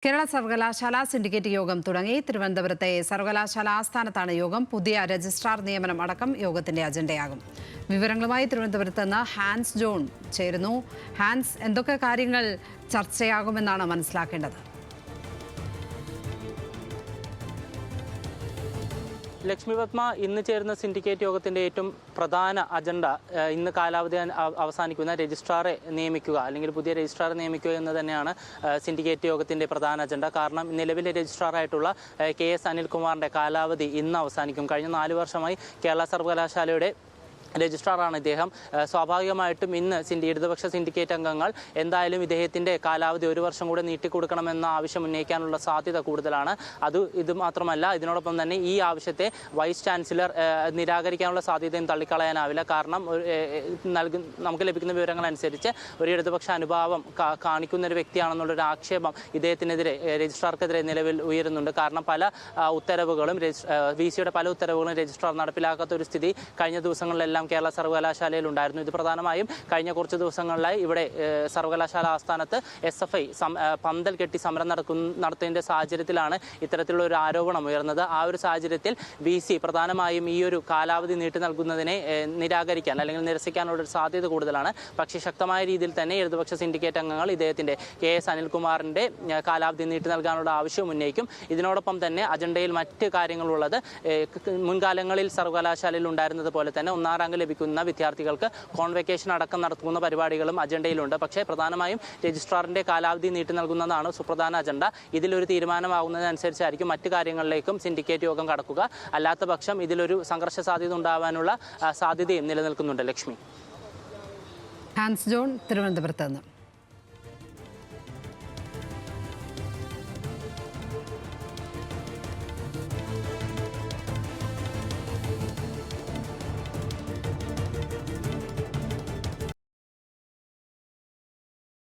കേരള സർവകലാശാല സിൻഡിക്കേറ്റ് യോഗം തുടങ്ങി. തിരുവനന്തപുരത്തെ സർവകലാശാല ആസ്ഥാനത്താണ് യോഗം. പുതിയ രജിസ്ട്രാർ നിയമനം അടക്കം യോഗത്തിന്റെ അജണ്ടയാകും. വിവരങ്ങളുമായി തിരുവനന്തപുരത്ത് നിന്ന് ഹാൻസ് ജോൺ ചേരുന്നു. ഹാൻസ്, എന്തൊക്കെ കാര്യങ്ങൾ ചർച്ചയാകുമെന്നാണ് മനസ്സിലാക്കേണ്ടത്? ലക്ഷ്മി പത്മ, ഇന്ന് ചേരുന്ന സിൻഡിക്കേറ്റ് യോഗത്തിൻ്റെ ഏറ്റവും പ്രധാന അജണ്ട ഇന്ന് കാലാവധി അവസാനിക്കുന്ന രജിസ്ട്രാറെ നിയമിക്കുക, അല്ലെങ്കിൽ പുതിയ രജിസ്ട്രാറെ നിയമിക്കുക എന്ന് തന്നെയാണ് സിൻഡിക്കേറ്റ് യോഗത്തിൻ്റെ പ്രധാന അജണ്ട. കാരണം നിലവിലെ രജിസ്ട്രാറായിട്ടുള്ള KS അനിൽകുമാറിൻ്റെ കാലാവധി ഇന്ന് അവസാനിക്കും. കഴിഞ്ഞ 4 വർഷമായി കേരള സർവകലാശാലയുടെ രജിസ്ട്രാറാണ് ഇദ്ദേഹം. സ്വാഭാവികമായിട്ടും ഇന്ന് ഇടതുപക്ഷ സിൻഡിക്കേറ്റ് അംഗങ്ങൾ എന്തായാലും ഇദ്ദേഹത്തിൻ്റെ കാലാവധി 1 വർഷം കൂടെ നീട്ടിക്കൊടുക്കണമെന്ന ആവശ്യം ഉന്നയിക്കാനുള്ള സാധ്യത കൂടുതലാണ്. ഇത് മാത്രമല്ല, ഇതിനോടൊപ്പം തന്നെ ഈ ആവശ്യത്തെ വൈസ് ചാൻസലർ നിരാകരിക്കാനുള്ള സാധ്യതയും തള്ളിക്കളയാനാവില്ല. കാരണം നമുക്ക് ലഭിക്കുന്ന വിവരങ്ങൾ അനുസരിച്ച് ഒരു ഇടതുപക്ഷ അനുഭാവം കാണിക്കുന്ന ഒരു വ്യക്തിയാണെന്നുള്ളൊരു ആക്ഷേപം ഇദ്ദേഹത്തിനെതിരെ, രജിസ്ട്രാർക്കെതിരെ നിലവിൽ ഉയരുന്നുണ്ട്. കാരണം പല ഉത്തരവുകളും VC-യുടെ പല ഉത്തരവുകളും രജിസ്ട്രാർ നടപ്പിലാക്കാത്ത ഒരു സ്ഥിതി കഴിഞ്ഞ ദിവസങ്ങളിലെല്ലാം കേരള സർവകലാശാലയിൽ ഉണ്ടായിരുന്നു. ഇത് പ്രധാനമായും കഴിഞ്ഞ കുറച്ച് ദിവസങ്ങളിലായി ഇവിടെ സർവകലാശാല ആസ്ഥാനത്ത് SFI പന്തൽ കെട്ടി സമരം നടത്തുന്നതിൻ്റെ സാഹചര്യത്തിലാണ് ഇത്തരത്തിലുള്ള ഒരു ആരോപണം ഉയർന്നത്. ആ ഒരു സാഹചര്യത്തിൽ VC പ്രധാനമായും ഈ ഒരു കാലാവധി നീട്ടി നൽകുന്നതിനെ നിരാകരിക്കാൻ അല്ലെങ്കിൽ നിരസിക്കാനുള്ള ഒരു സാധ്യത കൂടുതലാണ്. പക്ഷേ ശക്തമായ രീതിയിൽ തന്നെ ഇടതുപക്ഷ സിൻഡിക്കേറ്റ് അംഗങ്ങൾ ഇദ്ദേഹത്തിൻ്റെ KS അനിൽകുമാറിൻ്റെ കാലാവധി നീട്ടി നൽകാനുള്ള ആവശ്യവും ഉന്നയിക്കും. ഇതിനോടൊപ്പം തന്നെ അജണ്ടയിൽ മറ്റ് കാര്യങ്ങളുള്ളത്, മുൻകാലങ്ങളിൽ സർവകലാശാലയിൽ ഉണ്ടായിരുന്നത് പോലെ തന്നെ 1ാം റാങ്ക് ലഭിക്കുന്ന വിദ്യാർത്ഥികൾക്ക് കോൺവെക്കേഷൻ അടക്കം നടത്തുന്ന പരിപാടികളും അജണ്ടയിലുണ്ട്. പക്ഷേ പ്രധാനമായും രജിസ്ട്രാറിൻ്റെ കാലാവധി നീട്ടി നൽകുന്നതാണ് സുപ്രധാന അജണ്ട. ഇതിലൊരു തീരുമാനമാകുന്നതനുസരിച്ചായിരിക്കും മറ്റ് കാര്യങ്ങളിലേക്കും സിൻഡിക്കേറ്റ് യോഗം കടക്കുക. അല്ലാത്ത പക്ഷം ഇതിലൊരു സംഘർഷ സാധ്യത ഉണ്ടാവാനുള്ള സാധ്യതയും നിലനിൽക്കുന്നുണ്ട്. ലക്ഷ്മി. ഹാൻസ് ജോൺ, തിരുവനന്തപുരത്ത് നിന്ന്.